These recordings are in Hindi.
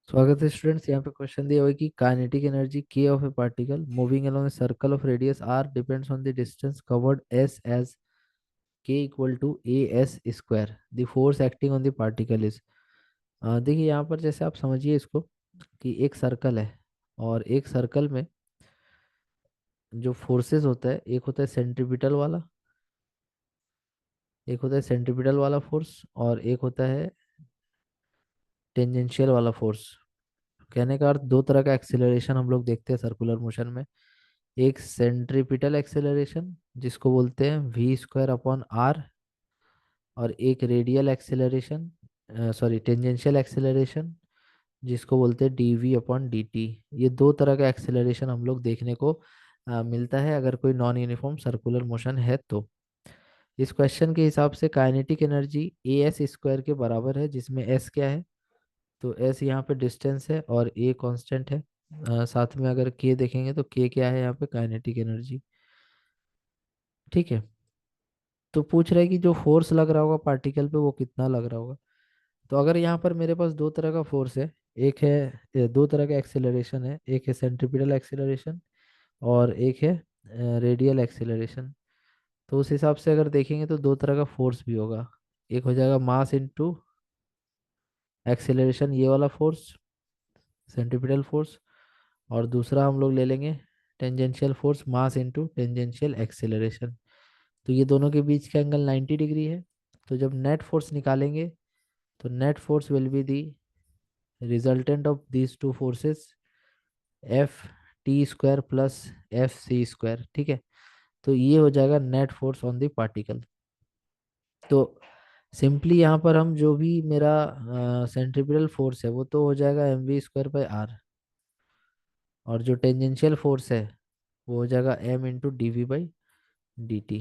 स्वागत है स्टूडेंट्स। यहाँ पे क्वेश्चन दिया हुआ है कि kinetic energy K of a particle moving along a circle of radius R depends on the distance covered s K equal to A S square the force acting on the particle is. देखिए यहाँ पर जैसे आप समझिए इसको कि एक सर्कल है और एक सर्कल में जो फोर्सेस होता है, एक होता है सेंट्रीपिटल वाला, एक होता है सेंट्रीपिटल वाला फोर्स और एक होता है टेंजेंशियल वाला फोर्स। कहने का अर्थ दो तरह का एक्सेलरेशन हम लोग देखते हैं सर्कुलर मोशन में। एक सेंट्रीपिटल एक्सेलरेशन जिसको बोलते हैं वी स्क्वायर अपॉन आर, और एक radial acceleration, sorry tangential acceleration, जिसको बोलते हैं D V upon D T. ये दो तरह का एक्सेलरेशन हम लोग देखने को मिलता है अगर कोई नॉन यूनिफॉर्म सर्कुलर मोशन है तो। इस क्वेश्चन के हिसाब से kinetic energy A S square के बराबर है, जिसमें एस क्या है? तो एस यहाँ पे डिस्टेंस है और ए कांस्टेंट है। साथ में अगर के देखेंगे तो के क्या है यहाँ पे? Kinetic energy. ठीक है। तो पूछ रहा है कि जो फोर्स लग रहा होगा पार्टिकल पे वो कितना लग रहा होगा। तो अगर यहाँ पर मेरे पास दो तरह का फोर्स है, एक है दो तरह का एक्सेलरेशन है, एक है सेंट्रीपिटल एक्सेलरेशन और एक है रेडियल एक्सेलरेशन। तो उस हिसाब से अगर देखेंगे तो दो तरह का फोर्स भी होगा। एक हो जाएगा मास इनटू एक्सेलरेशन, ये वाला फोर्स सेंट्रीपिटल फोर्स, और दूसरा हम लोग ले लेंगे tangential force, mass into tangential acceleration. तो ये दोनों के बीच का एंगल 90 डिग्री है। तो जब नेट फोर्स निकालेंगे तो net force will be the resultant of these two forces, F T square plus F C square. ठीक है। तो ये हो जाएगा net force on the particle. तो सिंपली यहाँ पर हम जो भी मेरा सेंट्रीपिटल फोर्स है वो तो हो जाएगा M V square by R, और जो टेंजेंशियल फोर्स है वो हो जाएगा M into D V by D T.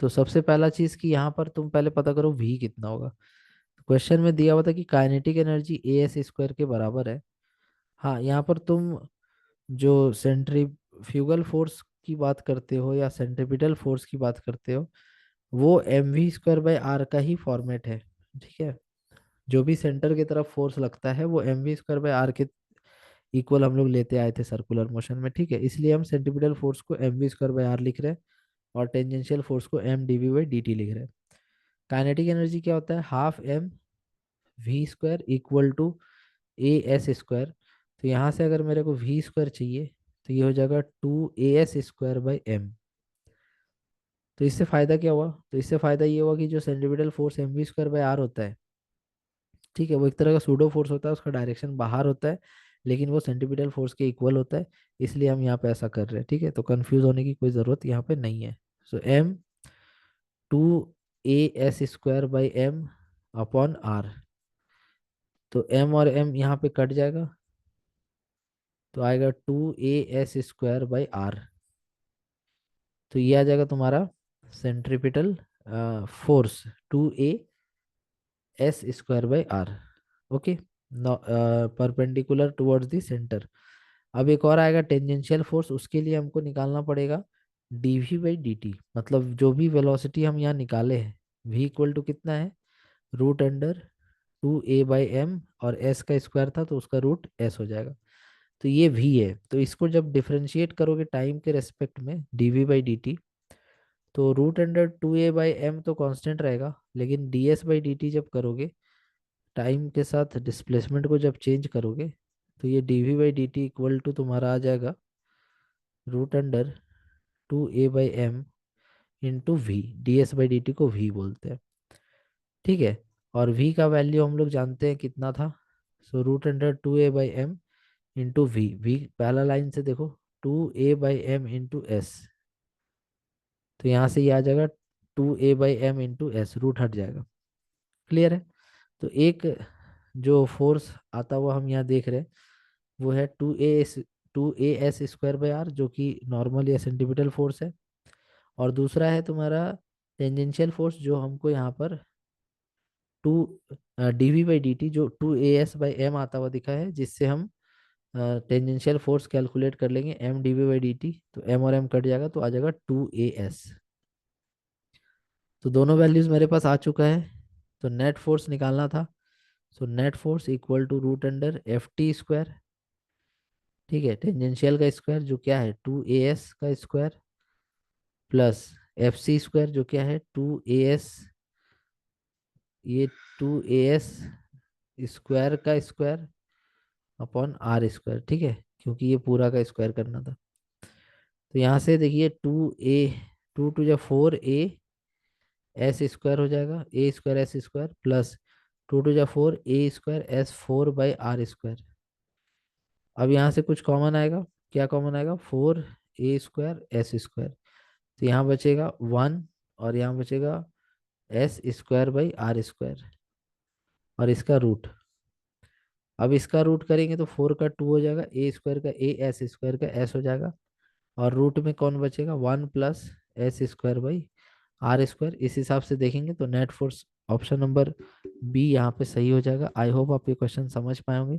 तो सबसे पहला चीज कि यहाँ पर तुम पहले पता करो वी कितना होगा। क्वेश्चन में दिया हुआ था कि kinetic energy A S square के बराबर है। हाँ, यहाँ पर तुम जो सेंट्रीफ्यूगल फोर्स की बात करते हो या सेंट्रीपिटल फोर्स की बात करते हो, वो M V square by R का ही फॉर्मेट है। ठीक है। जो भी सेंटर की तरफ फोर्स लगता है वो M V square by R के इक्वल हम लोग लेते आए थे सर्कुलर मोशन में। ठीक है, इसलिए हम सेंट्रीपिटल फोर्स को M V square by R लिख रहे हैं और टेंजेंशियल फोर्स को M D V by D T लिख रहे हैं। काइनेटिक एनर्जी क्या होता है? Half M V square equal to A S square. तो यहाँ से अगर मेरे को वी स्क्वायर चाहिए तो ये हो जाएगा two A S square by M. तो इससे फायदा क्या हुआ? तो इससे फायदा ये हुआ कि जो centripetal force M V square by R होता है, ठीक है, वो एक तरह का सूडो फोर्स होता है, उसका डायरेक्शन बाहर होता है, लेकिन वो सेंट्रीपिटल फोर्स के इक्वल होता है। इसलिए हम यहाँ पे ऐसा कर रहे हैं। ठीक है, तो कंफ्यूज होने की कोई ज़रूरत यहाँ पे नहीं है। So m two A S square by m upon r. तो एम और एम यहाँ पे कट जाएगा, तो आएगा two A S square by r. तो ये आ जाएगा तुम्हारा centripetal force, two A S square by r. Okay, perpendicular towards the centre. अब एक और आएगा टेंजेंशियल फोर्स, उसके लिए हमको निकालना पड़ेगा D V by D T. मतलब जो भी वेलोसिटी हम यहाँ निकाले हैं, वी इक्वल टू कितना है? Root under two A by M, और एस का स्क्वायर था तो उसका रूट एस हो जाएगा। तो ये वी है। तो इसको जब डिफरेंशिएट करोगे टाइम के रेस्पेक्ट में D V by D T, तो root under two A by M तो कांस्टेंट रहेगा, लेकिन D S by D T जब करोगे टाइम के साथ डिस्प्लेसमेंट को जब चेंज करोगे, तो ये D V by D T equal to तुम्हारा आ जाएगा root under two A by M into V. D S by D T को वी बोलते हैं। ठीक है। और v का वैल्यू हम लोग जानते हैं कितना था। So root under two A by M into V. V पहला लाइन से देखो, two A by M into S. तो यहाँ से ये आ जाएगा two A by M into S, root हट जाएगा। क्लियर है? तो एक जो फोर्स आता हुआ हम यहाँ देख रहे हैं वो है two A S square by R, जो कि नॉर्मल या सेंटीमीटर फोर्स है। और दूसरा है तुम्हारा टेंजेंशियल फोर्स, जो हमको यहाँ पर two D V by D T, जो two A S by M आता हुआ दिखा है, जिससे हम टेंजेंशियल फोर्स कैलकुलेट कर लेंगे M D V by D T. तो एम और एम कट जाएगा तो आ जाएगा टू ए एस। तो दोनों वैल्यूज मेरे पास आ चुका है। तो नेट फोर्स निकालना था। So net force equal to root under F T square, ठीक है, टेंजेंशियल का स्क्वायर जो क्या है 2 AS का square, plus F C square जो क्या है 2 AS, ये 2 AS स्क्वायर का स्क्वायर अपॉन आर स्क्वायर, ठीक है, क्योंकि ये पूरा का स्क्वायर करना था। तो यहाँ से देखिए 2 A, 2 टू जा 4 A एस स्क्वायर हो जाएगा, A square S square, plus 2 to जा 4 A square S 4 by R square. अब यहाँ से कुछ कॉमन आएगा, क्या कॉमन आएगा 4 A स्क्वायर एस स्क्वायर, तो यहाँ बचेगा 1, और यहाँ बचेगा S square by R square, और इसका रूट। अब इसका रूट करेंगे तो 4 का 2 हो जाएगा, ए स्क्वायर का ए एस स्क्वायर का एस हो जाएगा, और रूट में कौन बचेगा 1 plus S square by R square. इस हिसाब से देखेंगे तो net force option number B यहाँ पे सही हो जाएगा। आई होप आप ये क्वेश्चन समझ पाए होंगे।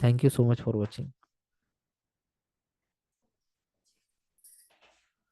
Thank you so much for watching.